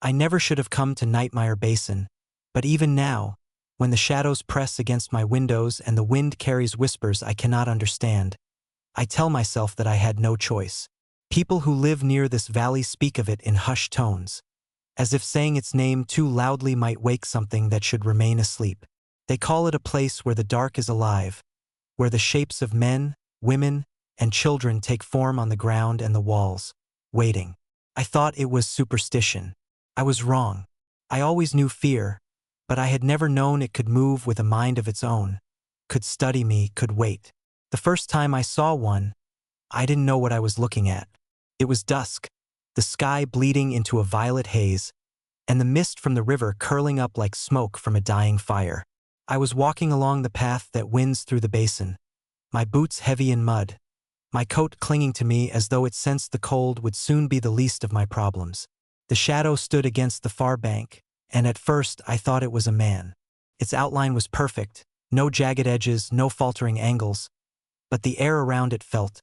I never should have come to Nightmire Basin, but even now, when the shadows press against my windows and the wind carries whispers I cannot understand, I tell myself that I had no choice. People who live near this valley speak of it in hushed tones, as if saying its name too loudly might wake something that should remain asleep. They call it a place where the dark is alive, where the shapes of men, women, and children take form on the ground and the walls, waiting. I thought it was superstition. I was wrong. I always knew fear, but I had never known it could move with a mind of its own, could study me, could wait. The first time I saw one, I didn't know what I was looking at. It was dusk, the sky bleeding into a violet haze, and the mist from the river curling up like smoke from a dying fire. I was walking along the path that winds through the basin, my boots heavy in mud, my coat clinging to me as though it sensed the cold would soon be the least of my problems. The shadow stood against the far bank, and at first I thought it was a man. Its outline was perfect, no jagged edges, no faltering angles, but the air around it felt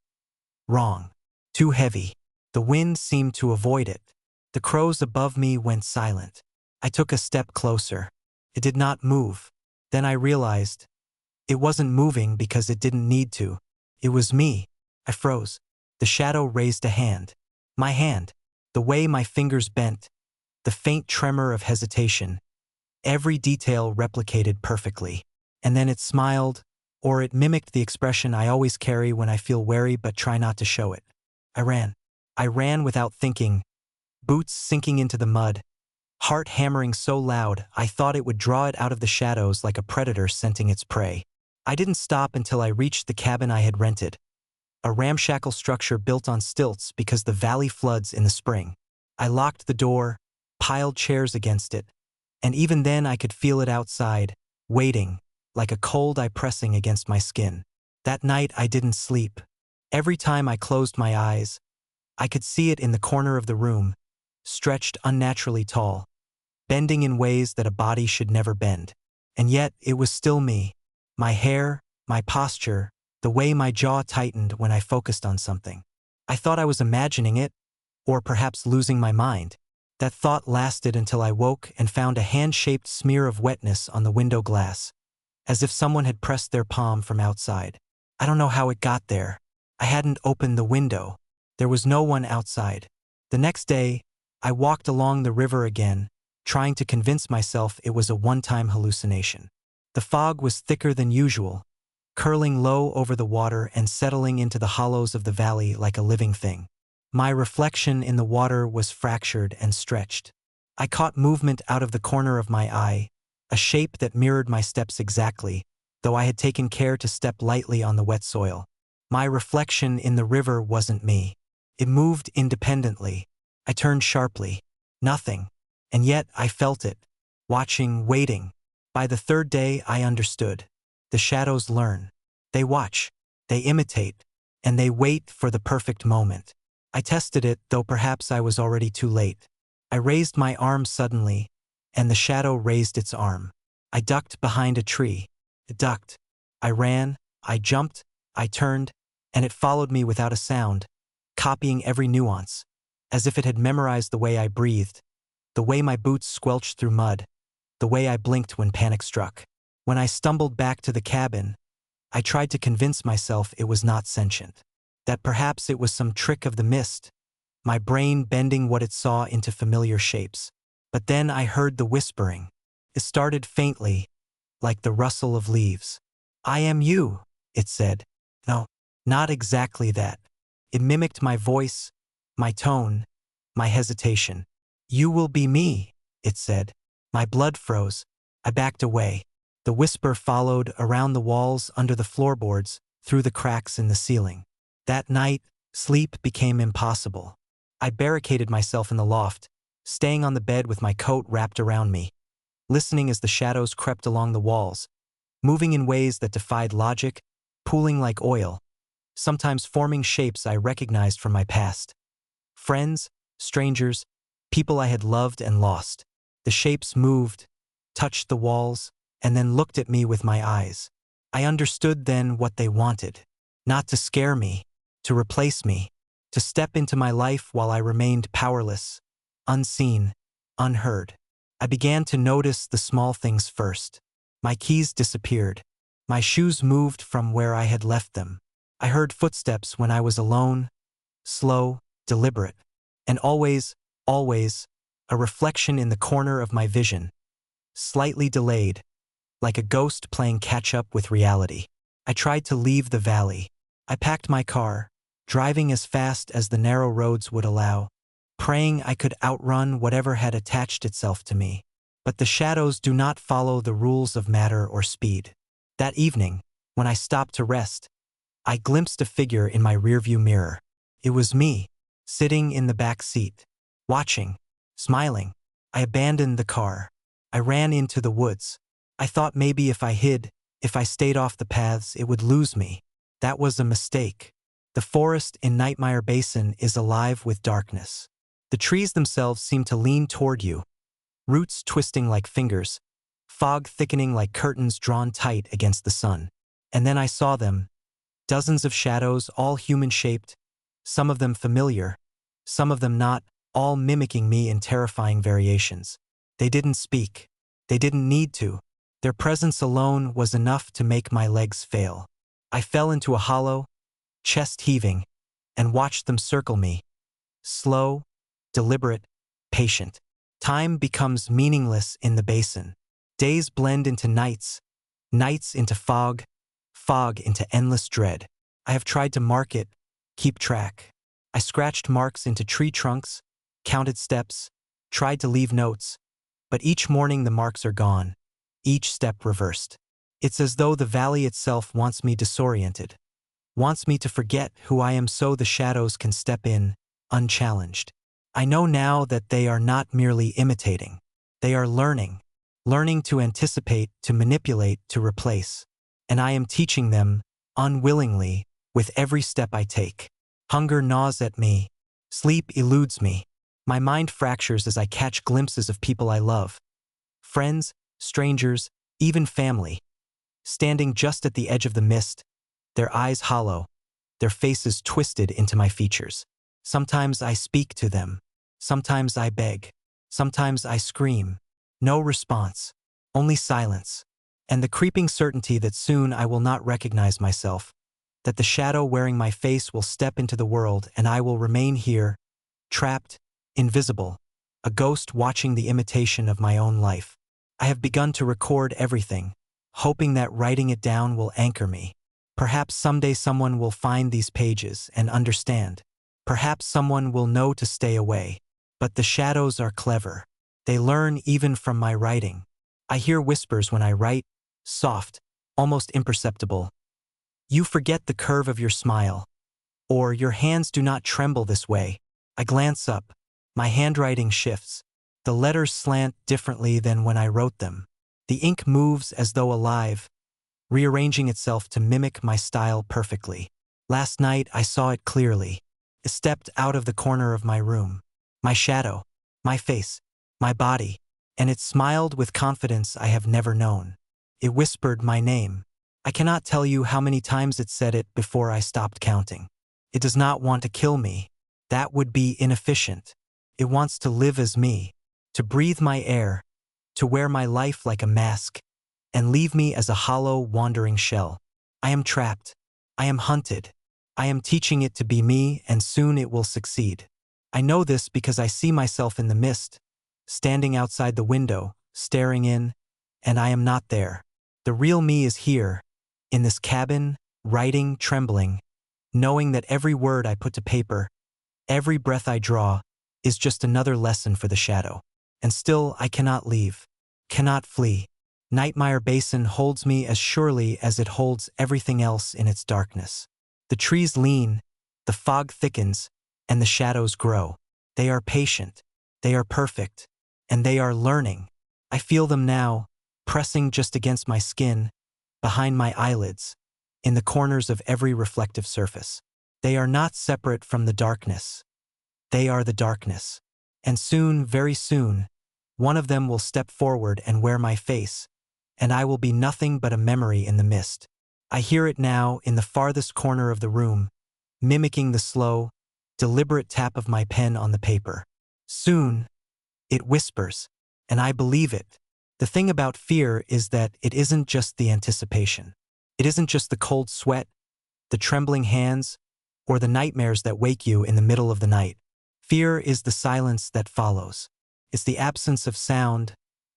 wrong, too heavy. The wind seemed to avoid it. The crows above me went silent. I took a step closer. It did not move. Then I realized it wasn't moving because it didn't need to. It was me. I froze. The shadow raised a hand. My hand. The way my fingers bent. The faint tremor of hesitation. Every detail replicated perfectly. And then it smiled, or it mimicked the expression I always carry when I feel wary but try not to show it. I ran. I ran without thinking, boots sinking into the mud, heart hammering so loud I thought it would draw it out of the shadows like a predator scenting its prey. I didn't stop until I reached the cabin I had rented, a ramshackle structure built on stilts because the valley floods in the spring. I locked the door, piled chairs against it, and even then I could feel it outside, waiting, like a cold eye pressing against my skin. That night I didn't sleep. Every time I closed my eyes, I could see it in the corner of the room, stretched unnaturally tall, bending in ways that a body should never bend. And yet it was still me. My hair, my posture, the way my jaw tightened when I focused on something. I thought I was imagining it, or perhaps losing my mind. That thought lasted until I woke and found a hand-shaped smear of wetness on the window glass, as if someone had pressed their palm from outside. I don't know how it got there. I hadn't opened the window. There was no one outside. The next day, I walked along the river again, trying to convince myself it was a one-time hallucination. The fog was thicker than usual, curling low over the water and settling into the hollows of the valley like a living thing. My reflection in the water was fractured and stretched. I caught movement out of the corner of my eye, a shape that mirrored my steps exactly, though I had taken care to step lightly on the wet soil. My reflection in the river wasn't me. It moved independently. I turned sharply. Nothing. And yet I felt it. Watching, waiting. By the third day I understood. The shadows learn. They watch. They imitate. And they wait for the perfect moment. I tested it, though perhaps I was already too late. I raised my arm suddenly, and the shadow raised its arm. I ducked behind a tree. It ducked. I ran. I jumped. I turned. And it followed me without a sound, copying every nuance, as if it had memorized the way I breathed, the way my boots squelched through mud, the way I blinked when panic struck. When I stumbled back to the cabin, I tried to convince myself it was not sentient, that perhaps it was some trick of the mist, my brain bending what it saw into familiar shapes. But then I heard the whispering. It started faintly, like the rustle of leaves. "I am you," it said. No, not exactly that. It mimicked my voice, my tone, my hesitation. "You will be me," it said. My blood froze. I backed away. The whisper followed around the walls, under the floorboards, through the cracks in the ceiling. That night, sleep became impossible. I barricaded myself in the loft, staying on the bed with my coat wrapped around me, listening as the shadows crept along the walls, moving in ways that defied logic, pooling like oil, sometimes forming shapes I recognized from my past. Friends, strangers, people I had loved and lost. The shapes moved, touched the walls, and then looked at me with my eyes. I understood then what they wanted. Not to scare me, to replace me, to step into my life while I remained powerless, unseen, unheard. I began to notice the small things first. My keys disappeared. My shoes moved from where I had left them. I heard footsteps when I was alone, slow, deliberate, and always, a reflection in the corner of my vision, slightly delayed, like a ghost playing catch-up with reality. I tried to leave the valley. I packed my car, driving as fast as the narrow roads would allow, praying I could outrun whatever had attached itself to me. But the shadows do not follow the rules of matter or speed. That evening, when I stopped to rest, I glimpsed a figure in my rearview mirror. It was me, sitting in the back seat, watching, smiling. I abandoned the car. I ran into the woods. I thought maybe if I hid, if I stayed off the paths, it would lose me. That was a mistake. The forest in Nightmire Basin is alive with darkness. The trees themselves seem to lean toward you, roots twisting like fingers, fog thickening like curtains drawn tight against the sun. And then I saw them, dozens of shadows, all human-shaped, some of them familiar, some of them not, all mimicking me in terrifying variations. They didn't speak. They didn't need to. Their presence alone was enough to make my legs fail. I fell into a hollow, chest heaving, and watched them circle me. Slow, deliberate, patient. Time becomes meaningless in the basin. Days blend into nights, nights into fog, fog into endless dread. I have tried to mark it, keep track. I scratched marks into tree trunks, counted steps, tried to leave notes, but each morning the marks are gone, each step reversed. It's as though the valley itself wants me disoriented, wants me to forget who I am so the shadows can step in, unchallenged. I know now that they are not merely imitating. They are learning to anticipate, to manipulate, to replace. And I am teaching them, unwillingly, with every step I take. Hunger gnaws at me. Sleep eludes me. My mind fractures as I catch glimpses of people I love. Friends, strangers, even family. Standing just at the edge of the mist, their eyes hollow, their faces twisted into my features. Sometimes I speak to them. Sometimes I beg. Sometimes I scream. No response. Only silence. And the creeping certainty that soon I will not recognize myself, that the shadow wearing my face will step into the world and I will remain here, trapped, invisible, a ghost watching the imitation of my own life. I have begun to record everything, hoping that writing it down will anchor me. Perhaps someday someone will find these pages and understand. Perhaps someone will know to stay away. But the shadows are clever. They learn even from my writing. I hear whispers when I write, soft, almost imperceptible. You forget the curve of your smile. Or your hands do not tremble this way. I glance up. My handwriting shifts. The letters slant differently than when I wrote them. The ink moves as though alive, rearranging itself to mimic my style perfectly. Last night I saw it clearly. I stepped out of the corner of my room. My shadow, my face, my body, and it smiled with confidence I have never known. It whispered my name. I cannot tell you how many times it said it before I stopped counting. It does not want to kill me. That would be inefficient. It wants to live as me, to breathe my air, to wear my life like a mask, and leave me as a hollow, wandering shell. I am trapped. I am hunted. I am teaching it to be me, and soon it will succeed. I know this because I see myself in the mist, standing outside the window, staring in, and I am not there. The real me is here, in this cabin, writing, trembling, knowing that every word I put to paper, every breath I draw, is just another lesson for the shadow. And still I cannot leave, cannot flee. Nightmire Basin holds me as surely as it holds everything else in its darkness. The trees lean, the fog thickens, and the shadows grow. They are patient, they are perfect, and they are learning. I feel them now, pressing just against my skin, behind my eyelids, in the corners of every reflective surface. They are not separate from the darkness. They are the darkness. And soon, very soon, one of them will step forward and wear my face, and I will be nothing but a memory in the mist. I hear it now in the farthest corner of the room, mimicking the slow, deliberate tap of my pen on the paper. Soon, It whispers. And I believe it. The thing about fear is that it isn't just the anticipation. It isn't just the cold sweat, the trembling hands, or the nightmares that wake you in the middle of the night. Fear is the silence that follows. It's the absence of sound,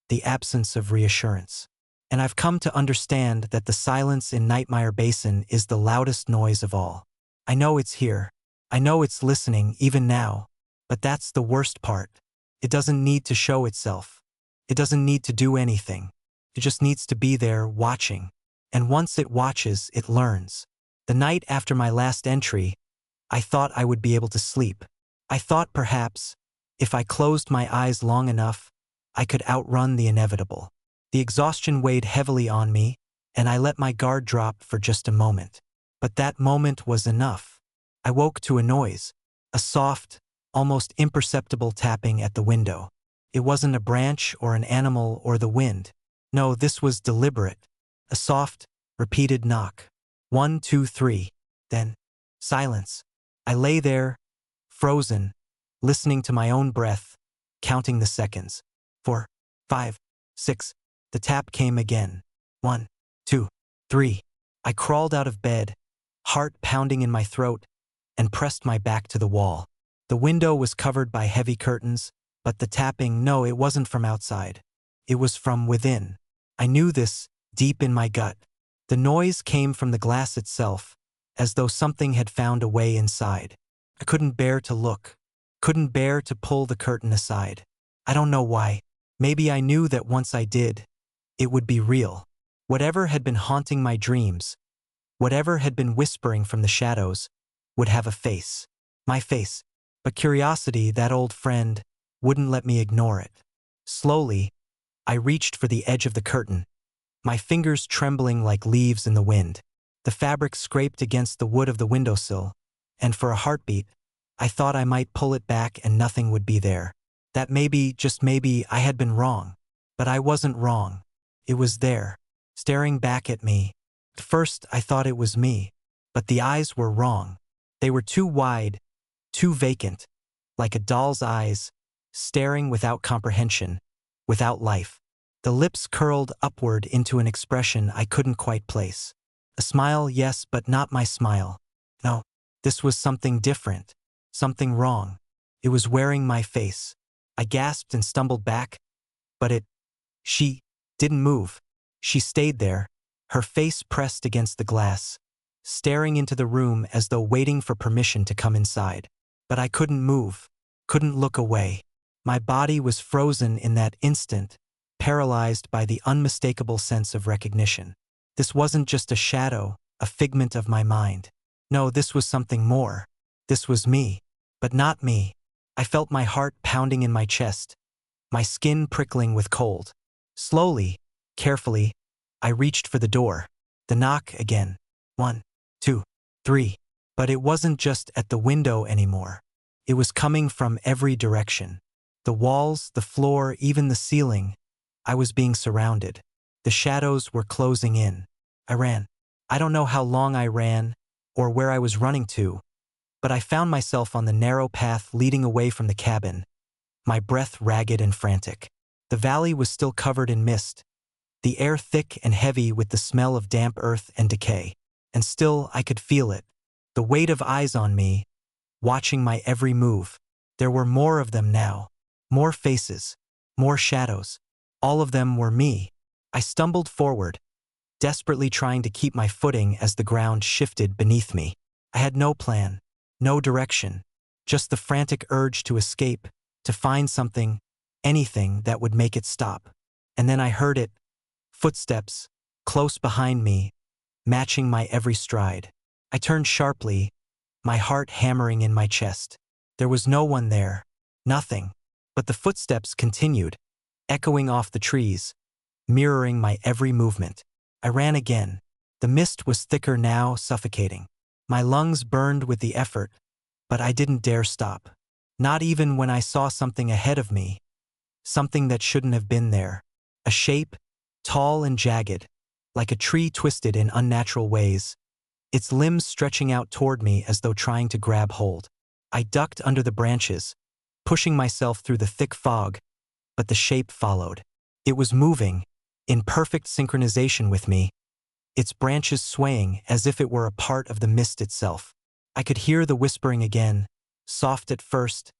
the absence of reassurance. And I've come to understand that the silence in Nightmire Basin is the loudest noise of all. I know it's here. I know it's listening even now. But that's the worst part. It doesn't need to show itself. It doesn't need to do anything. It just needs to be there watching. And once it watches, it learns. The night after my last entry, I thought I would be able to sleep. I thought perhaps, if I closed my eyes long enough, I could outrun the inevitable. The exhaustion weighed heavily on me, and I let my guard drop for just a moment. But that moment was enough. I woke to a noise, a soft, almost imperceptible tapping at the window. It wasn't a branch or an animal or the wind. No, this was deliberate. A soft, repeated knock. 1, 2, 3. Then, silence. I lay there, frozen, listening to my own breath, counting the seconds. 4, 5, 6. The tap came again. 1, 2, 3. I crawled out of bed, heart pounding in my throat, and pressed my back to the wall. The window was covered by heavy curtains, but the tapping, no, it wasn't from outside. It was from within. I knew this deep in my gut. The noise came from the glass itself, as though something had found a way inside. I couldn't bear to look, couldn't bear to pull the curtain aside. I don't know why. Maybe I knew that once I did, it would be real. Whatever had been haunting my dreams, whatever had been whispering from the shadows, would have a face. My face. But curiosity, that old friend, wouldn't let me ignore it. Slowly, I reached for the edge of the curtain, my fingers trembling like leaves in the wind. The fabric scraped against the wood of the windowsill, and for a heartbeat, I thought I might pull it back and nothing would be there. That maybe, just maybe, I had been wrong. But I wasn't wrong. It was there, staring back at me. At first, I thought it was me. But the eyes were wrong. They were too wide, too vacant, like a doll's eyes, staring without comprehension, without life. The lips curled upward into an expression I couldn't quite place. A smile, yes, but not my smile. No, this was something different, something wrong. It was wearing my face. I gasped and stumbled back, but she didn't move. She stayed there, her face pressed against the glass, staring into the room as though waiting for permission to come inside. But I couldn't move, couldn't look away. My body was frozen in that instant, paralyzed by the unmistakable sense of recognition. This wasn't just a shadow, a figment of my mind. No, this was something more. This was me, but not me. I felt my heart pounding in my chest, my skin prickling with cold. Slowly, carefully, I reached for the door. The knock again. 1, 2, 3. But it wasn't just at the window anymore. It was coming from every direction. The walls, the floor, even the ceiling. I was being surrounded. The shadows were closing in. I ran. I don't know how long I ran, or where I was running to, but I found myself on the narrow path leading away from the cabin, my breath ragged and frantic. The valley was still covered in mist, the air thick and heavy with the smell of damp earth and decay. And still I could feel it, the weight of eyes on me, watching my every move. There were more of them now, more faces, more shadows. All of them were me. I stumbled forward, desperately trying to keep my footing as the ground shifted beneath me. I had no plan, no direction, just the frantic urge to escape, to find something, anything that would make it stop. And then I heard it, footsteps, close behind me, matching my every stride. I turned sharply, my heart hammering in my chest. There was no one there, nothing, but the footsteps continued, echoing off the trees, mirroring my every movement. I ran again. The mist was thicker now, suffocating. My lungs burned with the effort, but I didn't dare stop. Not even when I saw something ahead of me, something that shouldn't have been there. A shape, tall and jagged, like a tree twisted in unnatural ways, its limbs stretching out toward me as though trying to grab hold. I ducked under the branches, pushing myself through the thick fog, but the shape followed. It was moving, in perfect synchronization with me, its branches swaying as if it were a part of the mist itself. I could hear the whispering again, soft at first,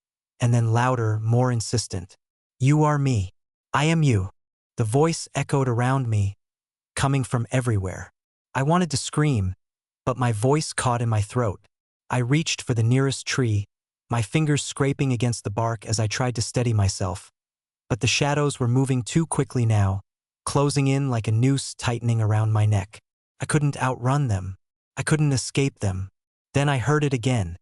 and then louder, more insistent. "You are me. I am you." The voice echoed around me, coming from everywhere. I wanted to scream, but my voice caught in my throat. I reached for the nearest tree, my fingers scraping against the bark as I tried to steady myself. But the shadows were moving too quickly now, closing in like a noose tightening around my neck. I couldn't outrun them. I couldn't escape them. Then I heard it again,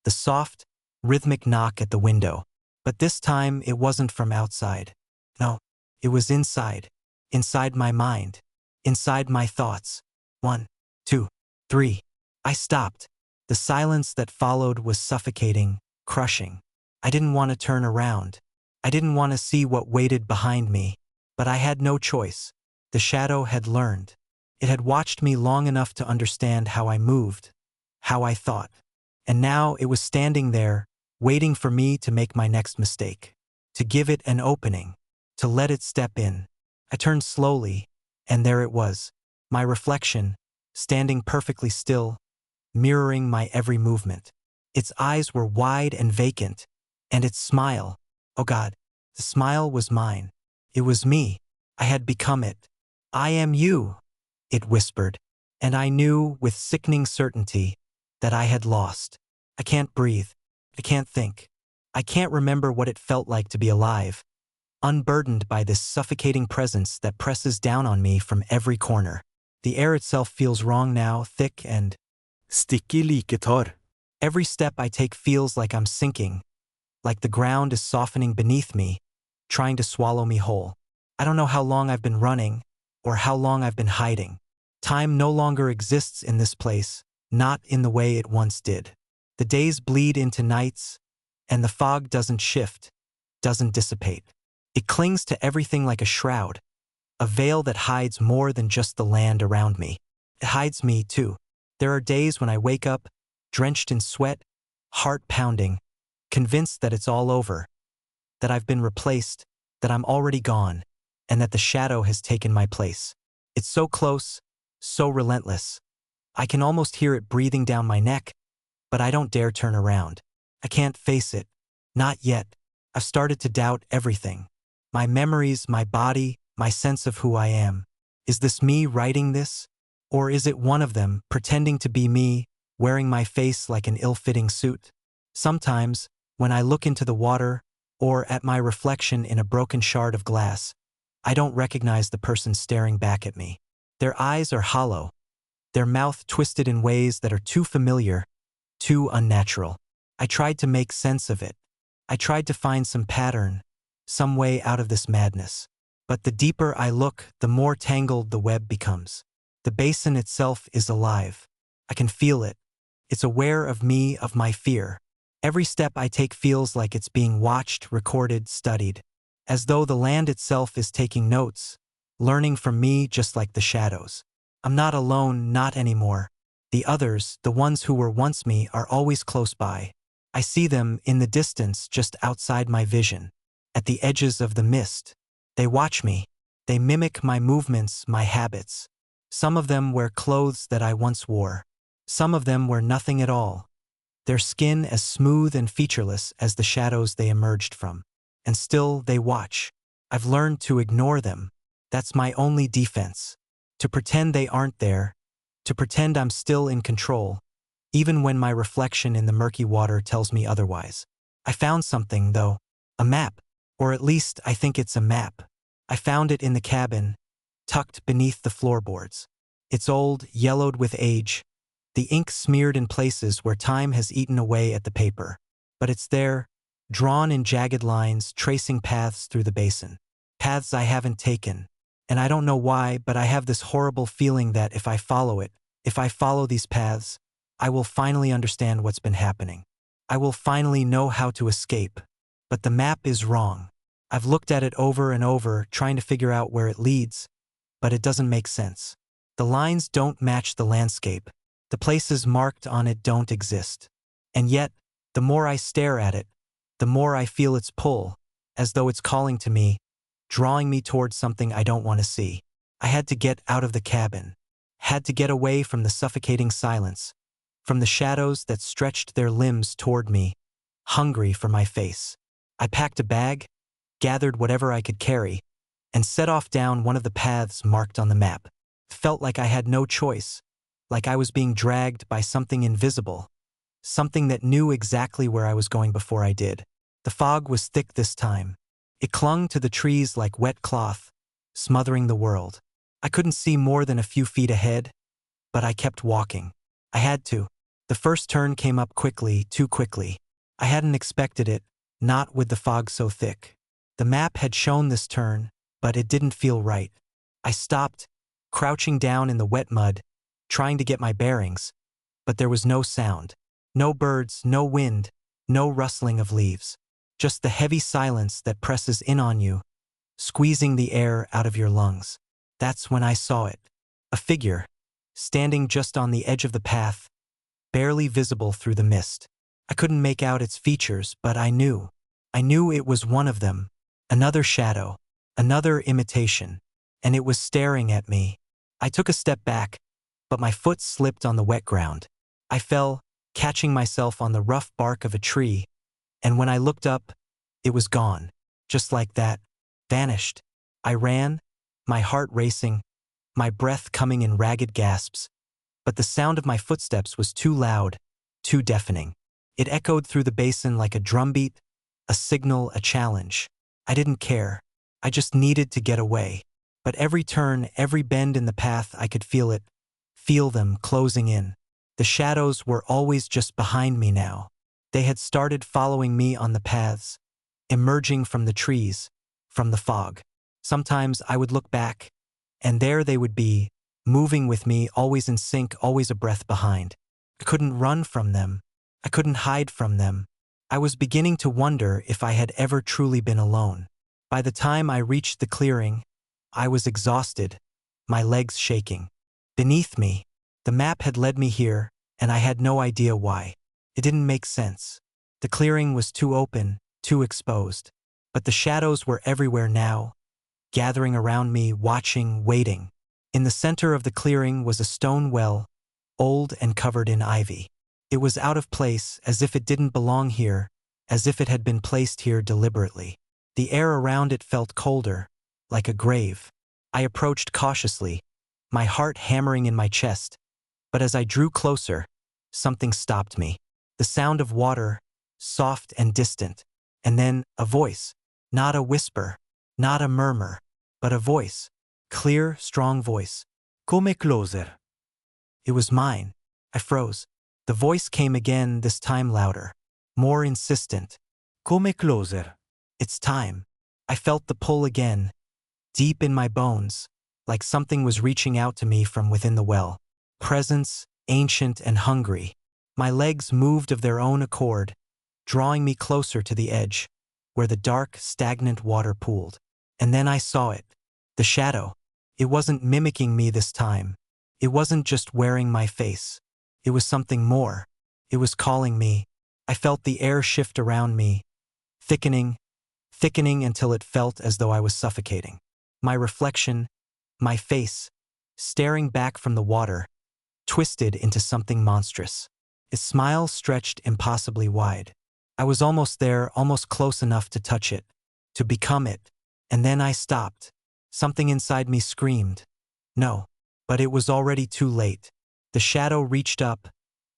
the soft, rhythmic knock at the window. But this time it wasn't from outside. No, it was inside. Inside my mind. Inside my thoughts. 1, 2, 3. I stopped. The silence that followed was suffocating, crushing. I didn't want to turn around. I didn't want to see what waited behind me. But I had no choice. The shadow had learned. It had watched me long enough to understand how I moved, how I thought. And now it was standing there, waiting for me to make my next mistake, to give it an opening, to let it step in. I turned slowly, and there it was, my reflection, standing perfectly still, mirroring my every movement. Its eyes were wide and vacant, and its smile, oh God, the smile was mine. It was me. I had become it. "I am you," it whispered, and I knew with sickening certainty that I had lost. I can't breathe. I can't think. I can't remember what it felt like to be alive, unburdened by this suffocating presence that presses down on me from every corner. The air itself feels wrong now, thick and sticky like tar. Every step I take feels like I'm sinking, like the ground is softening beneath me, trying to swallow me whole. I don't know how long I've been running, or how long I've been hiding. Time no longer exists in this place, not in the way it once did. The days bleed into nights, and the fog doesn't shift, doesn't dissipate. It clings to everything like a shroud, a veil that hides more than just the land around me. It hides me, too. There are days when I wake up, drenched in sweat, heart pounding, convinced that it's all over, that I've been replaced, that I'm already gone, and that the shadow has taken my place. It's so close, so relentless. I can almost hear it breathing down my neck, but I don't dare turn around. I can't face it. Not yet. I've started to doubt everything. My memories, my body, my sense of who I am. Is this me writing this? Or is it one of them, pretending to be me, wearing my face like an ill-fitting suit? Sometimes, when I look into the water, or at my reflection in a broken shard of glass, I don't recognize the person staring back at me. Their eyes are hollow, their mouth twisted in ways that are too familiar, too unnatural. I tried to make sense of it. I tried to find some pattern, some way out of this madness. But the deeper I look, the more tangled the web becomes. The basin itself is alive. I can feel it. It's aware of me, of my fear. Every step I take feels like it's being watched, recorded, studied, as though the land itself is taking notes, learning from me just like the shadows. I'm not alone, not anymore. The others, the ones who were once me, are always close by. I see them in the distance, just outside my vision, at the edges of the mist. They watch me. They mimic my movements, my habits. Some of them wear clothes that I once wore. Some of them wear nothing at all. Their skin as smooth and featureless as the shadows they emerged from. And still they watch. I've learned to ignore them. That's my only defense. To pretend they aren't there. To pretend I'm still in control, even when my reflection in the murky water tells me otherwise. I found something, though. A map. Or at least I think it's a map. I found it in the cabin, tucked beneath the floorboards. It's old, yellowed with age, the ink smeared in places where time has eaten away at the paper. But it's there, drawn in jagged lines, tracing paths through the basin. Paths I haven't taken. And I don't know why, but I have this horrible feeling that if I follow it, if I follow these paths, I will finally understand what's been happening. I will finally know how to escape. But the map is wrong. I've looked at it over and over, trying to figure out where it leads, but it doesn't make sense. The lines don't match the landscape. The places marked on it don't exist. And yet, the more I stare at it, the more I feel its pull, as though it's calling to me, drawing me towards something I don't want to see. I had to get out of the cabin, had to get away from the suffocating silence, from the shadows that stretched their limbs toward me, hungry for my face. I packed a bag, gathered whatever I could carry, and set off down one of the paths marked on the map. Felt like I had no choice, like I was being dragged by something invisible, something that knew exactly where I was going before I did. The fog was thick this time. It clung to the trees like wet cloth, smothering the world. I couldn't see more than a few feet ahead, but I kept walking. I had to. The first turn came up quickly, too quickly. I hadn't expected it, not with the fog so thick. The map had shown this turn, but it didn't feel right. I stopped, crouching down in the wet mud, trying to get my bearings, but there was no sound. No birds, no wind, no rustling of leaves. Just the heavy silence that presses in on you, squeezing the air out of your lungs. That's when I saw it. A figure, standing just on the edge of the path, barely visible through the mist. I couldn't make out its features, but I knew. I knew it was one of them. Another shadow, another imitation, and it was staring at me. I took a step back, but my foot slipped on the wet ground. I fell, catching myself on the rough bark of a tree, and when I looked up, it was gone. Just like that, vanished. I ran, my heart racing, my breath coming in ragged gasps, but the sound of my footsteps was too loud, too deafening. It echoed through the basin like a drumbeat, a signal, a challenge. I didn't care. I just needed to get away. But every turn, every bend in the path, I could feel it, feel them closing in. The shadows were always just behind me now. They had started following me on the paths, emerging from the trees, from the fog. Sometimes I would look back, and there they would be, moving with me, always in sync, always a breath behind. I couldn't run from them. I couldn't hide from them. I was beginning to wonder if I had ever truly been alone. By the time I reached the clearing, I was exhausted, my legs shaking. Beneath me, the map had led me here, and I had no idea why. It didn't make sense. The clearing was too open, too exposed. But the shadows were everywhere now, gathering around me, watching, waiting. In the center of the clearing was a stone well, old and covered in ivy. It was out of place, as if it didn't belong here, as if it had been placed here deliberately. The air around it felt colder, like a grave. I approached cautiously, my heart hammering in my chest. But as I drew closer, something stopped me. The sound of water, soft and distant. And then a voice. Not a whisper, not a murmur, but a voice. Clear, strong voice. Come closer. It was mine. I froze. The voice came again, this time louder, more insistent. Come closer. It's time. I felt the pull again, deep in my bones, like something was reaching out to me from within the well. Presence, ancient and hungry. My legs moved of their own accord, drawing me closer to the edge, where the dark, stagnant water pooled. And then I saw it. The shadow. It wasn't mimicking me this time. It wasn't just wearing my face. It was something more. It was calling me. I felt the air shift around me, thickening, thickening until it felt as though I was suffocating. My reflection, my face, staring back from the water, twisted into something monstrous. Its smile stretched impossibly wide. I was almost there, almost close enough to touch it, to become it. And then I stopped. Something inside me screamed. No. But it was already too late. The shadow reached up,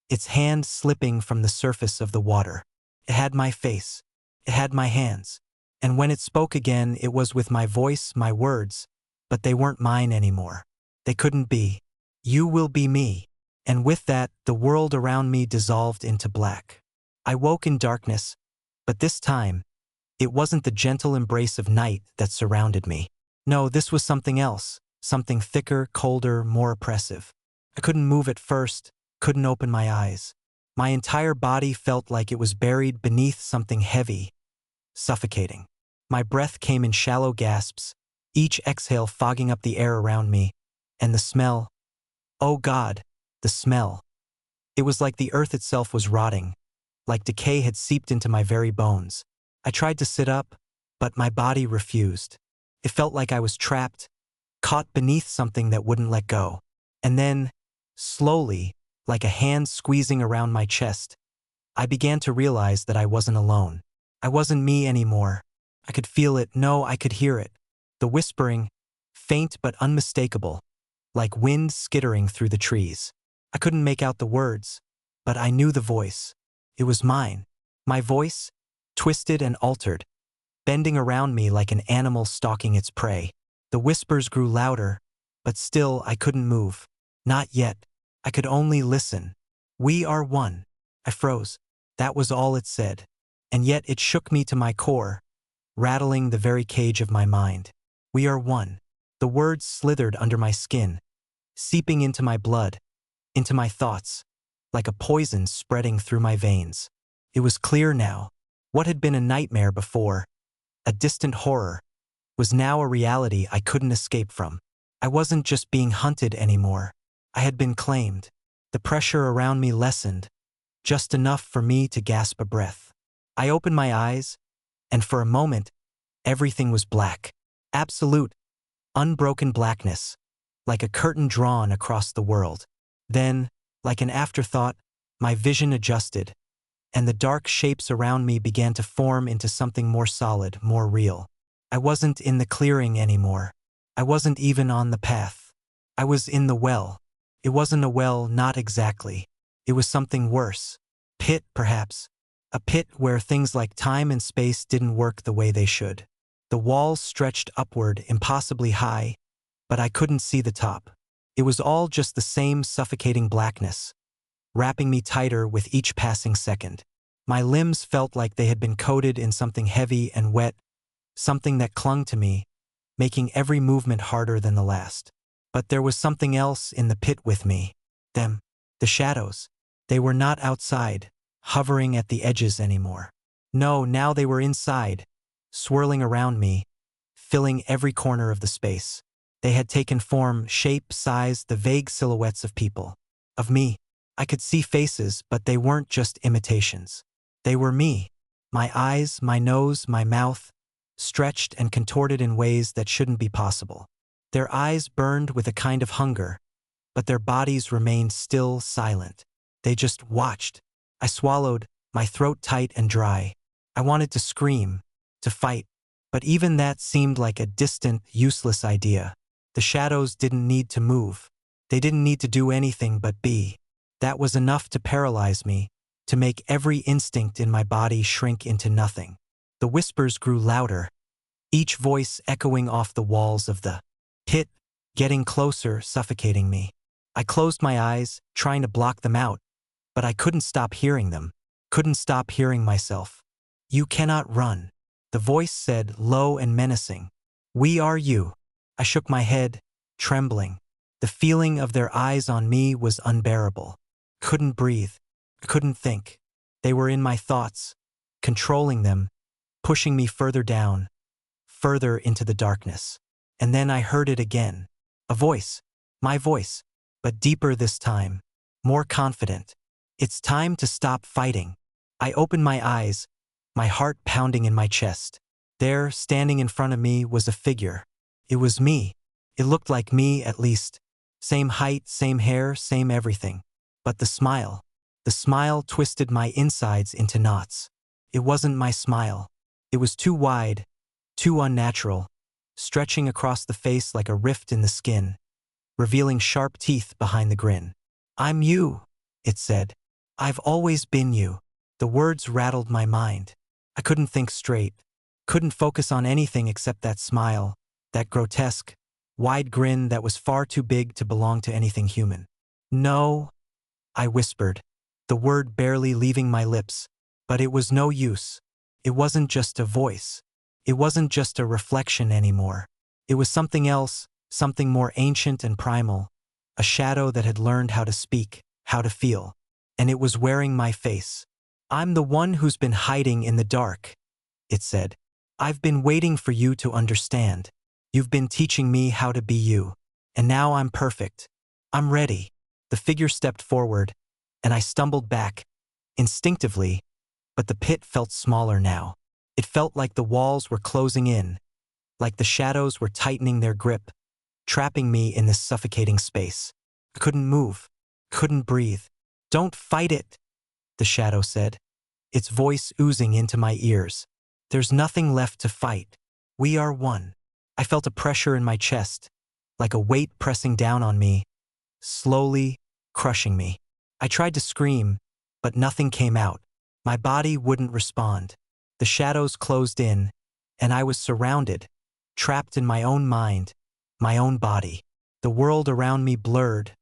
its hand slipping from the surface of the water. It had my face. It had my hands. And when it spoke again, it was with my voice, my words, but they weren't mine anymore. They couldn't be. You will be me. And with that, the world around me dissolved into black. I woke in darkness, but this time, it wasn't the gentle embrace of night that surrounded me. No, this was something else, something thicker, colder, more oppressive. I couldn't move at first, couldn't open my eyes. My entire body felt like it was buried beneath something heavy, suffocating. My breath came in shallow gasps, each exhale fogging up the air around me, and the smell. Oh God, the smell. It was like the earth itself was rotting, like decay had seeped into my very bones. I tried to sit up, but my body refused. It felt like I was trapped, caught beneath something that wouldn't let go. And then, slowly, like a hand squeezing around my chest, I began to realize that I wasn't alone. I wasn't me anymore. I could feel it, no, I could hear it. The whispering, faint but unmistakable, like wind skittering through the trees. I couldn't make out the words, but I knew the voice. It was mine. My voice, twisted and altered, bending around me like an animal stalking its prey. The whispers grew louder, but still I couldn't move. Not yet. I could only listen. We are one. I froze. That was all it said. And yet it shook me to my core, rattling the very cage of my mind. We are one. The words slithered under my skin, seeping into my blood, into my thoughts, like a poison spreading through my veins. It was clear now. What had been a nightmare before, a distant horror, was now a reality I couldn't escape from. I wasn't just being hunted anymore. I had been claimed. The pressure around me lessened, just enough for me to gasp a breath. I opened my eyes, and for a moment, everything was black. Absolute, unbroken blackness, like a curtain drawn across the world. Then, like an afterthought, my vision adjusted, and the dark shapes around me began to form into something more solid, more real. I wasn't in the clearing anymore. I wasn't even on the path. I was in the well. It wasn't a well, not exactly. It was something worse. Pit, perhaps. A pit where things like time and space didn't work the way they should. The walls stretched upward, impossibly high, but I couldn't see the top. It was all just the same suffocating blackness, wrapping me tighter with each passing second. My limbs felt like they had been coated in something heavy and wet, something that clung to me, making every movement harder than the last. But there was something else in the pit with me. Them. The shadows. They were not outside, hovering at the edges anymore. No, now they were inside, swirling around me, filling every corner of the space. They had taken form, shape, size, the vague silhouettes of people. Of me. I could see faces, but they weren't just imitations. They were me. My eyes, my nose, my mouth, stretched and contorted in ways that shouldn't be possible. Their eyes burned with a kind of hunger, but their bodies remained still, silent. They just watched. I swallowed, my throat tight and dry. I wanted to scream, to fight, but even that seemed like a distant, useless idea. The shadows didn't need to move. They didn't need to do anything but be. That was enough to paralyze me, to make every instinct in my body shrink into nothing. The whispers grew louder, each voice echoing off the walls of the pit, getting closer, suffocating me. I closed my eyes, trying to block them out, but I couldn't stop hearing them, couldn't stop hearing myself. You cannot run, the voice said, low and menacing. We are you. I shook my head, trembling. The feeling of their eyes on me was unbearable. Couldn't breathe. I couldn't think. They were in my thoughts, controlling them, pushing me further down, further into the darkness. And then I heard it again. A voice. My voice. But deeper this time. More confident. It's time to stop fighting. I opened my eyes, my heart pounding in my chest. There, standing in front of me, was a figure. It was me. It looked like me, at least. Same height, same hair, same everything. But the smile twisted my insides into knots. It wasn't my smile. It was too wide, too unnatural, stretching across the face like a rift in the skin, revealing sharp teeth behind the grin. I'm you, it said. I've always been you. The words rattled my mind. I couldn't think straight, couldn't focus on anything except that smile, that grotesque, wide grin that was far too big to belong to anything human. No, I whispered, the word barely leaving my lips, but it was no use. It wasn't just a voice. It wasn't just a reflection anymore. It was something else, something more ancient and primal, a shadow that had learned how to speak, how to feel, and it was wearing my face. I'm the one who's been hiding in the dark, it said. I've been waiting for you to understand. You've been teaching me how to be you, and now I'm perfect. I'm ready. The figure stepped forward, and I stumbled back, instinctively, but the pit felt smaller now. It felt like the walls were closing in, like the shadows were tightening their grip, trapping me in this suffocating space. I couldn't move, couldn't breathe. "Don't fight it," the shadow said, its voice oozing into my ears. "There's nothing left to fight. We are one." I felt a pressure in my chest, like a weight pressing down on me, slowly crushing me. I tried to scream, but nothing came out. My body wouldn't respond. The shadows closed in, and I was surrounded, trapped in my own mind, my own body. The world around me blurred,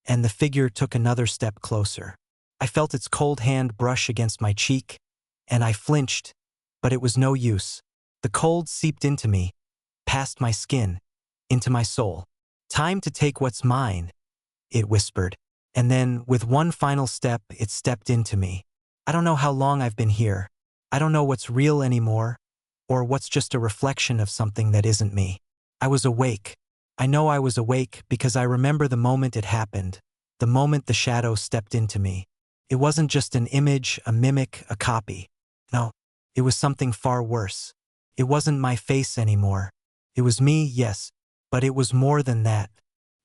and the figure took another step closer. I felt its cold hand brush against my cheek, and I flinched, but it was no use. The cold seeped into me, past my skin, into my soul. "Time to take what's mine," it whispered. And then, with one final step, it stepped into me. I don't know how long I've been here. I don't know what's real anymore, or what's just a reflection of something that isn't me. I was awake. I know I was awake because I remember the moment it happened, the moment the shadow stepped into me. It wasn't just an image, a mimic, a copy. No, it was something far worse. It wasn't my face anymore. It was me, yes, but it was more than that.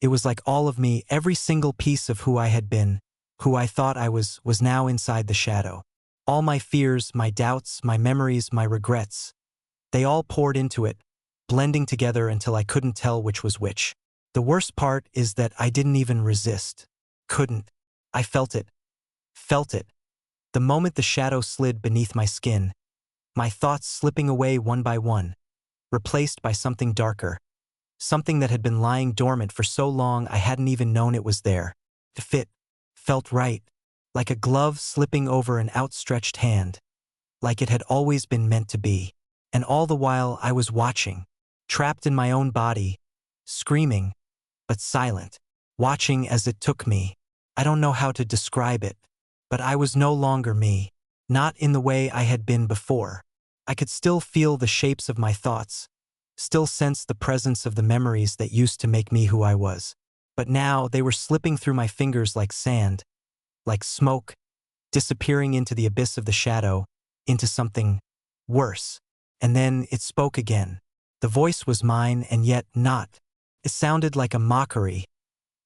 It was like all of me, every single piece of who I had been, who I thought I was now inside the shadow. All my fears, my doubts, my memories, my regrets, they all poured into it, blending together until I couldn't tell which was which. The worst part is that I didn't even resist. Couldn't. I felt it. Felt it. The moment the shadow slid beneath my skin, my thoughts slipping away one by one, replaced by something darker, something that had been lying dormant for so long I hadn't even known it was there. It fit, felt right, like a glove slipping over an outstretched hand, like it had always been meant to be. And all the while I was watching, trapped in my own body, screaming, but silent, watching as it took me. I don't know how to describe it, but I was no longer me, not in the way I had been before. I could still feel the shapes of my thoughts, still sense the presence of the memories that used to make me who I was. But now they were slipping through my fingers like sand, like smoke, disappearing into the abyss of the shadow, into something worse. And then it spoke again. The voice was mine and yet not. It sounded like a mockery,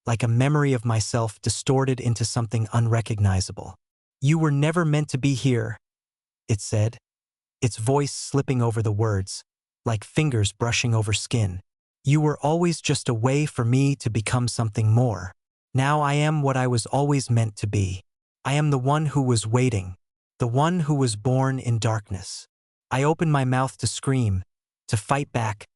like a memory of myself distorted into something unrecognizable. "You were never meant to be here," it said, its voice slipping over the words, like fingers brushing over skin. "You were always just a way for me to become something more. Now I am what I was always meant to be. I am the one who was waiting, the one who was born in darkness." I opened my mouth to scream, to fight back,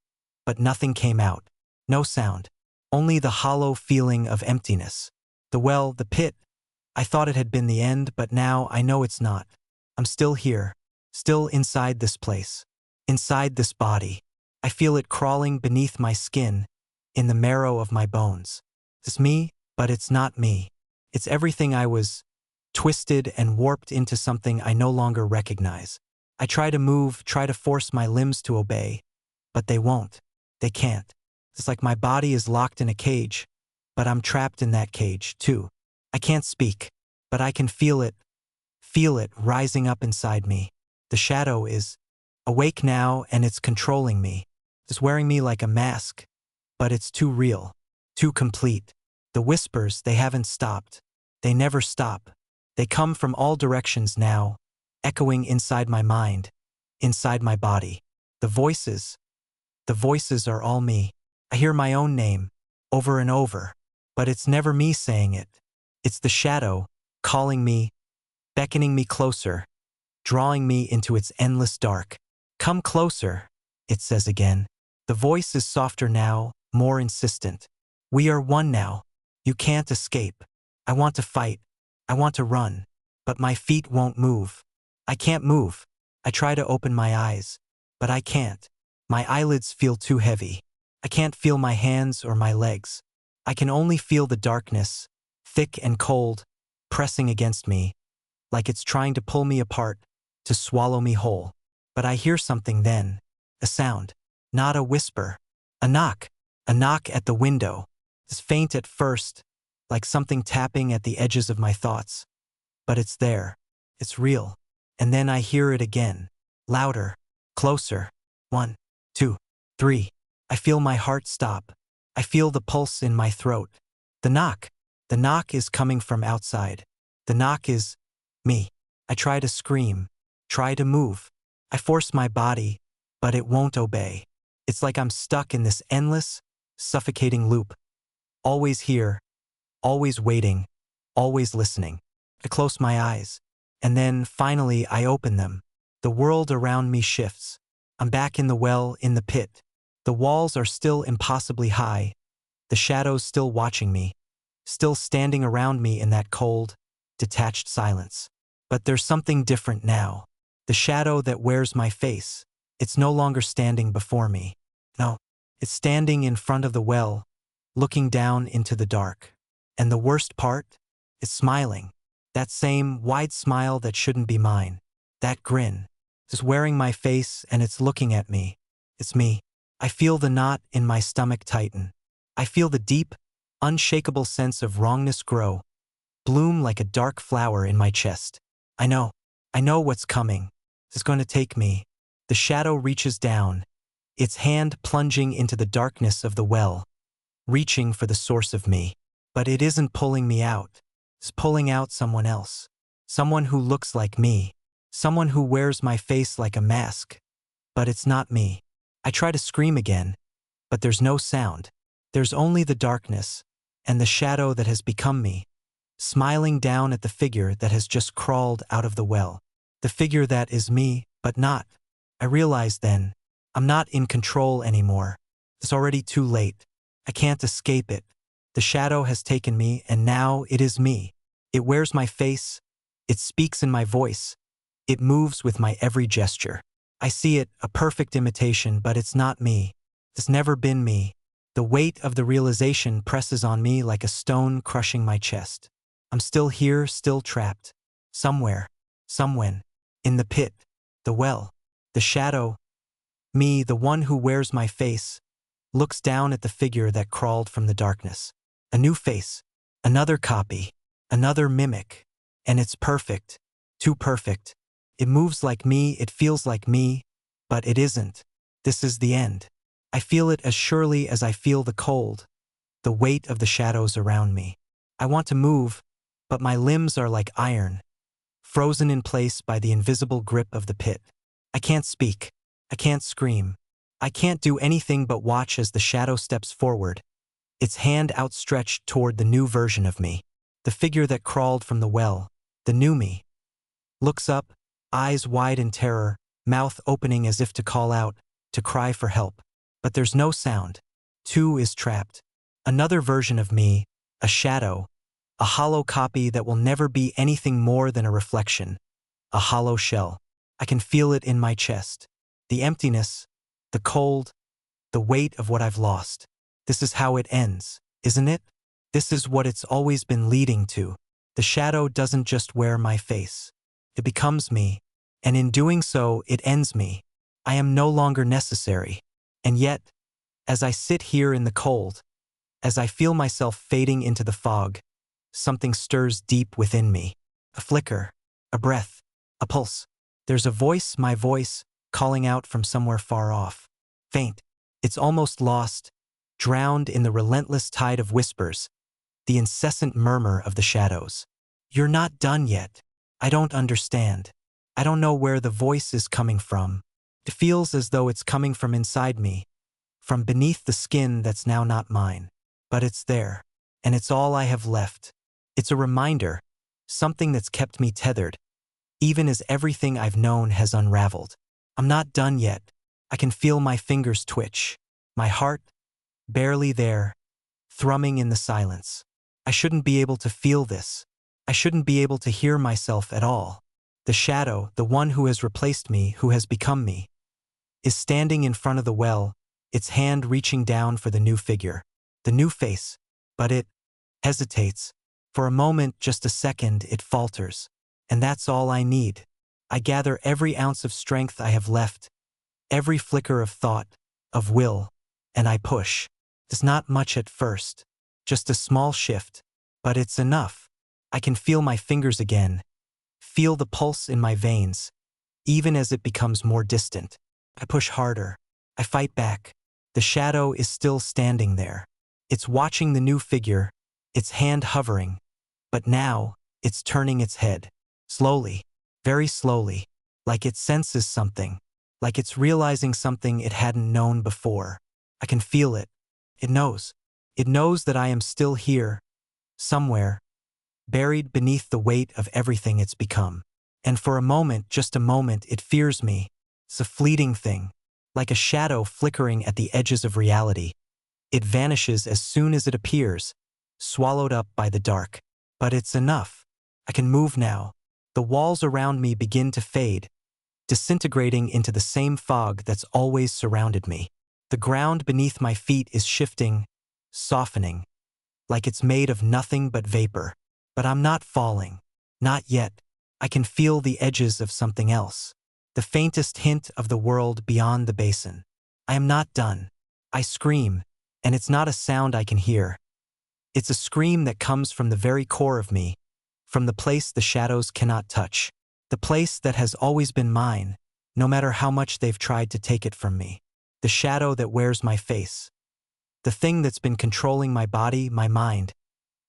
but nothing came out. No sound. Only the hollow feeling of emptiness. The pit. I thought it had been the end, but now I know it's not. I'm still here, still inside this place, inside this body. I feel it crawling beneath my skin, in the marrow of my bones. It's me, but it's not me. It's everything I was, twisted and warped into something I no longer recognize. I try to move, try to force my limbs to obey, but they won't. They can't. It's like my body is locked in a cage, but I'm trapped in that cage, too. I can't speak, but I can feel it rising up inside me. The shadow is awake now, and it's controlling me. It's wearing me like a mask, but it's too real, too complete. The whispers, they haven't stopped. They never stop. They come from all directions now, echoing inside my mind, inside my body. The voices are all me. I hear my own name, over and over, but it's never me saying it. It's the shadow, calling me, beckoning me closer, drawing me into its endless dark. "Come closer," it says again. The voice is softer now, more insistent. "We are one now. You can't escape. I want to fight. I want to run, but my feet won't move. I can't move. I try to open my eyes, but I can't. My eyelids feel too heavy. I can't feel my hands or my legs. I can only feel the darkness, thick and cold, pressing against me, like it's trying to pull me apart, to swallow me whole. But I hear something then, a sound, not a whisper, a knock at the window. It's faint at first, like something tapping at the edges of my thoughts. But it's there. It's real. And then I hear it again, louder, Closer. 1, 2, 3. I feel my heart stop. I feel the pulse in my throat. The knock. The knock is coming from outside. The knock is me. I try to scream, try to move. I force my body, but it won't obey. It's like I'm stuck in this endless, suffocating loop. Always here, always waiting, always listening. I close my eyes, and then finally I open them. The world around me shifts. I'm back in the well, in the pit. The walls are still impossibly high, the shadows still watching me, still standing around me in that cold, detached silence. But there's something different now. The shadow that wears my face, it's no longer standing before me. No, it's standing in front of the well, looking down into the dark. And the worst part? It's smiling. That same wide smile that shouldn't be mine. That grin. It's wearing my face and it's looking at me. It's me. I feel the knot in my stomach tighten. I feel the deep, unshakable sense of wrongness grow, bloom like a dark flower in my chest. I know what's coming. It's going to take me. The shadow reaches down, its hand plunging into the darkness of the well, reaching for the source of me. But it isn't pulling me out. It's pulling out someone else. Someone who looks like me. Someone who wears my face like a mask. But it's not me. I try to scream again, but there's no sound. There's only the darkness and the shadow that has become me, smiling down at the figure that has just crawled out of the well. The figure that is me, but not. I realize then, I'm not in control anymore. It's already too late. I can't escape it. The shadow has taken me, and now it is me. It wears my face. It speaks in my voice. It moves with my every gesture. I see it, a perfect imitation, but it's not me. It's never been me. The weight of the realization presses on me like a stone crushing my chest. I'm still here, still trapped. Somewhere. Somewhen. In the pit. The well. The shadow. Me, the one who wears my face, looks down at the figure that crawled from the darkness. A new face. Another copy. Another mimic. And it's perfect. Too perfect. It moves like me, it feels like me, but it isn't. This is the end. I feel it as surely as I feel the cold, the weight of the shadows around me. I want to move, but my limbs are like iron, frozen in place by the invisible grip of the pit. I can't speak. I can't scream. I can't do anything but watch as the shadow steps forward, its hand outstretched toward the new version of me. The figure that crawled from the well, the new me, looks up, eyes wide in terror, mouth opening as if to call out, to cry for help. But there's no sound. Two is trapped. Another version of me, a shadow, a hollow copy that will never be anything more than a reflection, a hollow shell. I can feel it in my chest. The emptiness, the cold, the weight of what I've lost. This is how it ends, isn't it? This is what it's always been leading to. The shadow doesn't just wear my face. It becomes me, and in doing so, it ends me. I am no longer necessary. And yet, as I sit here in the cold, as I feel myself fading into the fog, something stirs deep within me. A flicker, a breath, a pulse. There's a voice, my voice, calling out from somewhere far off. Faint. It's almost lost, drowned in the relentless tide of whispers, the incessant murmur of the shadows. You're not done yet. I don't understand. I don't know where the voice is coming from. It feels as though it's coming from inside me, from beneath the skin that's now not mine. But it's there, and it's all I have left. It's a reminder, something that's kept me tethered, even as everything I've known has unraveled. I'm not done yet. I can feel my fingers twitch, my heart, barely there, thrumming in the silence. I shouldn't be able to feel this. I shouldn't be able to hear myself at all. The shadow, the one who has replaced me, who has become me, is standing in front of the well, its hand reaching down for the new figure, the new face, but it hesitates. For a moment, just a second, it falters. And that's all I need. I gather every ounce of strength I have left, every flicker of thought, of will, and I push. It's not much at first, just a small shift, but it's enough. I can feel my fingers again, feel the pulse in my veins, even as it becomes more distant. I push harder. I fight back. The shadow is still standing there. It's watching the new figure, its hand hovering. But now, it's turning its head. Slowly, very slowly, like it senses something, like it's realizing something it hadn't known before. I can feel it. It knows. It knows that I am still here, somewhere, buried beneath the weight of everything it's become. And for a moment, just a moment, it fears me. It's a fleeting thing, like a shadow flickering at the edges of reality. It vanishes as soon as it appears, swallowed up by the dark. But it's enough. I can move now. The walls around me begin to fade, disintegrating into the same fog that's always surrounded me. The ground beneath my feet is shifting, softening, like it's made of nothing but vapor. But I'm not falling. Not yet. I can feel the edges of something else. The faintest hint of the world beyond the basin. I am not done. I scream, and it's not a sound I can hear. It's a scream that comes from the very core of me, from the place the shadows cannot touch, the place that has always been mine, no matter how much they've tried to take it from me. The shadow that wears my face. The thing that's been controlling my body, my mind,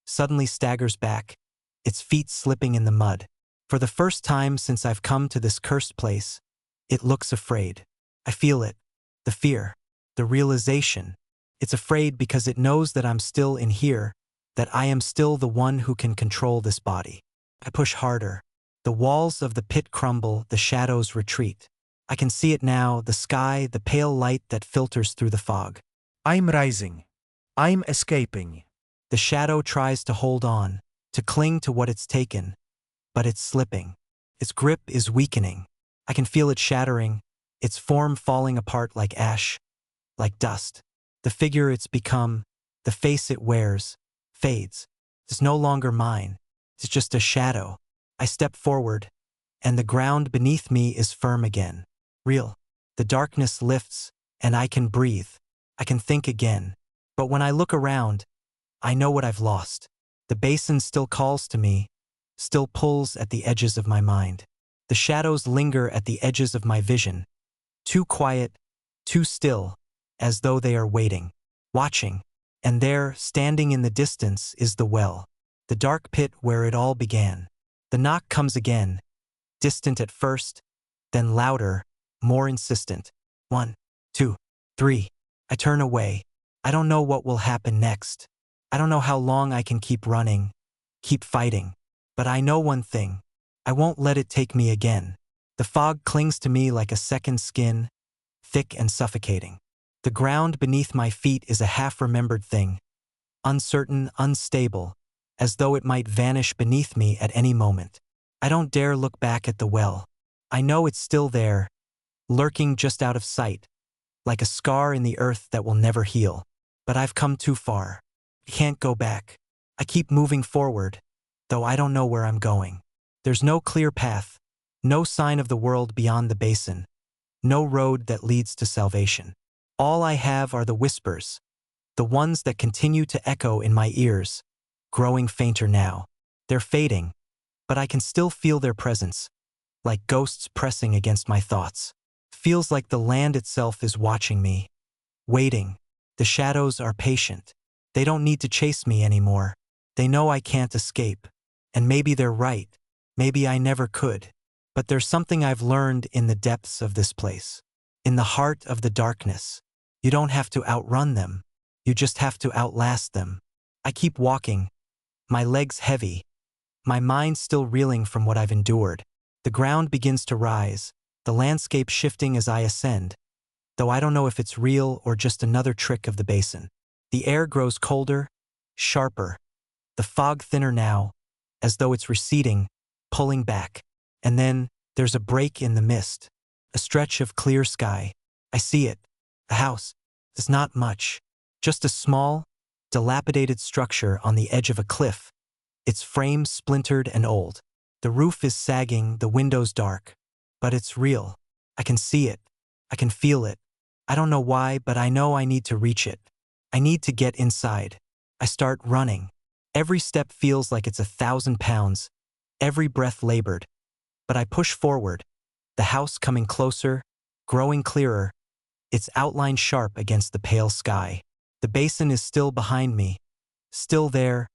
suddenly staggers back, its feet slipping in the mud. For the first time since I've come to this cursed place, it looks afraid. I feel it. The fear. The realization. It's afraid because it knows that I'm still in here, that I am still the one who can control this body. I push harder. The walls of the pit crumble, the shadows retreat. I can see it now, the sky, the pale light that filters through the fog. I'm rising. I'm escaping. The shadow tries to hold on, to cling to what it's taken, but it's slipping. Its grip is weakening. I can feel it shattering, its form falling apart like ash, like dust. The figure it's become, the face it wears, fades. It's no longer mine. It's just a shadow. I step forward, and the ground beneath me is firm again. Real. The darkness lifts, and I can breathe. I can think again. But when I look around, I know what I've lost. The basin still calls to me, still pulls at the edges of my mind. The shadows linger at the edges of my vision, too quiet, too still, as though they are waiting, watching. And there, standing in the distance, is the well, the dark pit where it all began. The knock comes again, distant at first, then louder, more insistent. 1, 2, 3. I turn away. I don't know what will happen next. I don't know how long I can keep running, keep fighting. But I know one thing. I won't let it take me again. The fog clings to me like a second skin, thick and suffocating. The ground beneath my feet is a half-remembered thing, uncertain, unstable, as though it might vanish beneath me at any moment. I don't dare look back at the well. I know it's still there, lurking just out of sight, like a scar in the earth that will never heal. But I've come too far. I can't go back. I keep moving forward, though I don't know where I'm going. There's no clear path, no sign of the world beyond the basin, no road that leads to salvation. All I have are the whispers, the ones that continue to echo in my ears, growing fainter now. They're fading, but I can still feel their presence, like ghosts pressing against my thoughts. Feels like the land itself is watching me, waiting. The shadows are patient. They don't need to chase me anymore. They know I can't escape. And maybe they're right. Maybe I never could. But there's something I've learned in the depths of this place. In the heart of the darkness. You don't have to outrun them. You just have to outlast them. I keep walking, my legs heavy, my mind still reeling from what I've endured. The ground begins to rise, the landscape shifting as I ascend, though I don't know if it's real or just another trick of the basin. The air grows colder, sharper, the fog thinner now, as though it's receding, pulling back. And then, there's a break in the mist, a stretch of clear sky. I see it. A house. It's not much. Just a small, dilapidated structure on the edge of a cliff, its frame splintered and old. The roof is sagging, the windows dark. But it's real. I can see it. I can feel it. I don't know why, but I know I need to reach it. I need to get inside. I start running. Every step feels like it's 1,000 pounds, every breath labored. But I push forward, the house coming closer, growing clearer, its outline sharp against the pale sky. The basin is still behind me, still there,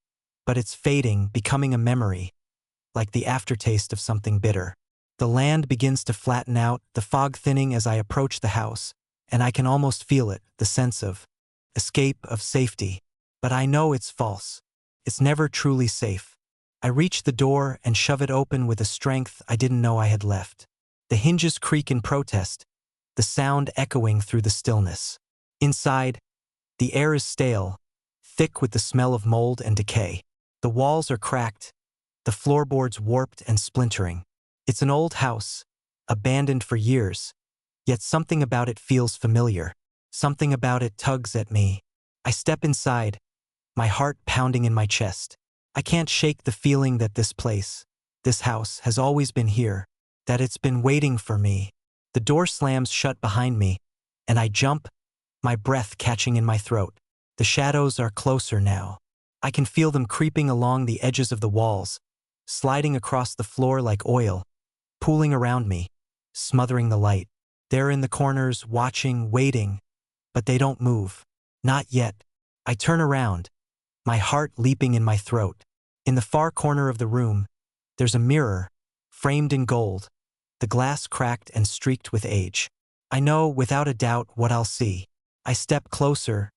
but it's fading, becoming a memory, like the aftertaste of something bitter. The land begins to flatten out, the fog thinning as I approach the house, and I can almost feel it, the sense of escape, of safety. But I know it's false. It's never truly safe. I reach the door and shove it open with a strength I didn't know I had left. The hinges creak in protest, the sound echoing through the stillness. Inside, the air is stale, thick with the smell of mold and decay. The walls are cracked, the floorboards warped and splintering. It's an old house, abandoned for years, yet something about it feels familiar. Something about it tugs at me. I step inside, my heart pounding in my chest. I can't shake the feeling that this place, this house, has always been here, that it's been waiting for me. The door slams shut behind me, and I jump, my breath catching in my throat. The shadows are closer now. I can feel them creeping along the edges of the walls, sliding across the floor like oil, pooling around me, smothering the light. They're in the corners, watching, waiting, but they don't move. Not yet. I turn around, my heart leaping in my throat. In the far corner of the room, there's a mirror, framed in gold, the glass cracked and streaked with age. I know without a doubt what I'll see. I step closer,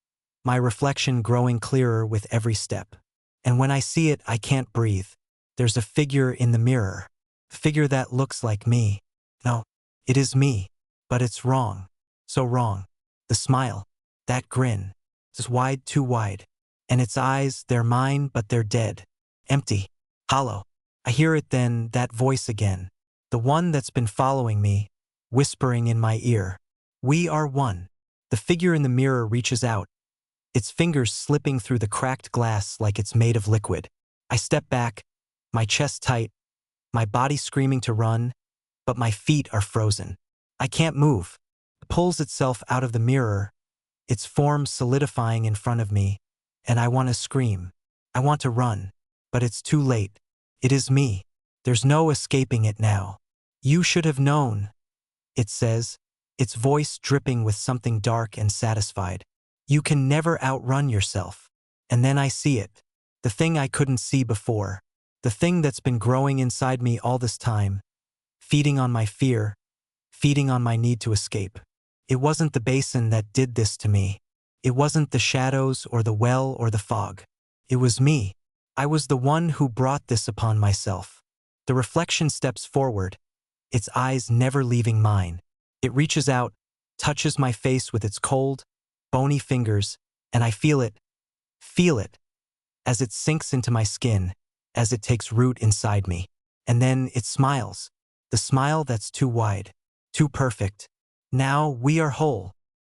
my reflection growing clearer with every step. And when I see it, I can't breathe. There's a figure in the mirror, a figure that looks like me. No, it is me, but it's wrong. So wrong. The smile, that grin, is wide, too wide. And its eyes, they're mine, but they're dead. Empty. Hollow. I hear it then, that voice again. The one that's been following me, whispering in my ear. We are one. The figure in the mirror reaches out, its fingers slipping through the cracked glass like it's made of liquid. I step back, my chest tight, my body screaming to run, but my feet are frozen. I can't move. It pulls itself out of the mirror, its form solidifying in front of me, and I want to scream. I want to run, but it's too late. It is me. There's no escaping it now. You should have known, it says, its voice dripping with something dark and satisfied. You can never outrun yourself. And then I see it. The thing I couldn't see before. The thing that's been growing inside me all this time, feeding on my fear, feeding on my need to escape. It wasn't the basin that did this to me. It wasn't the shadows or the well or the fog. It was me. I was the one who brought this upon myself. The reflection steps forward, its eyes never leaving mine. It reaches out, touches my face with its cold, bony fingers, and I feel it, as it sinks into my skin, as it takes root inside me. And then it smiles, the smile that's too wide, too perfect. Now we are whole.